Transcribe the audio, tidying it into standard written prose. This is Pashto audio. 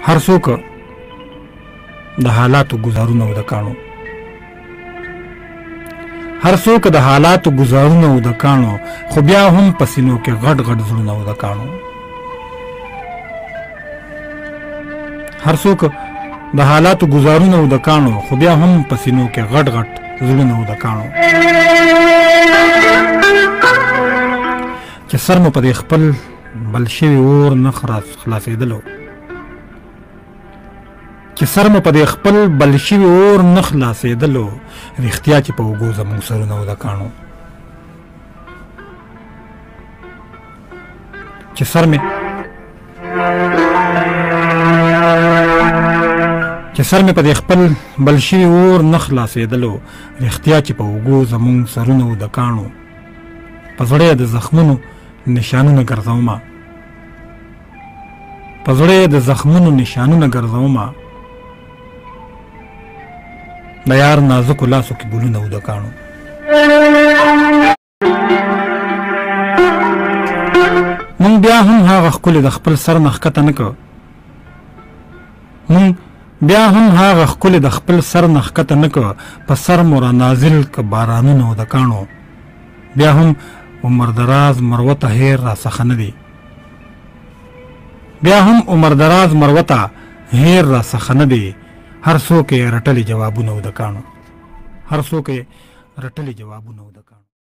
هر څوک د حالاتو گزارونه او د کاڼو هر څوک د حالاتو گزارونه او د کاڼو خو بیا هم په سینو کې غټ غټ زړونه او د کاڼو هر څوک د حالاتو گزارونه او د کاڼو خو بیا هم په سینو کې غټ غټ زړونه او د کاڼو چې سر مو په دې خپل بل شوي اور نه خلاصېدلو چې سر مو په دې خپل بل شوي اور نه خلاصېدلو رښتیا چې په اوږو زموږ سرونه او د کاڼو چې سر مې په دې خپل بل شوي اور نه خلاصېدلو رښتیا چې په اوږو زموږ سرونه او د کاڼو په زړه د زخمونو نشانونه ګرځومه په زړه د زخمونو نشانونه ګرځومه د یار نازکو لاسو کې ګلونه او د کاڼو مونږ بیا هم هغه ښکلې د خپل سر نه ښکته نه کړ مونږ بیا هم هغه ښکلې د خپل سر نه ښکته نه کړ په سر مو را نازل که بارانونه او د کاڼو بیا هم عمر دراز مروه ته هیر را څخه نه دی بیا هم عمر دراز مروه ته هیر را څخه نه دی هر څوک یې رټلي جوابونه او د کاڼو هر څوک یې رټلي جوابونه او د کاڼو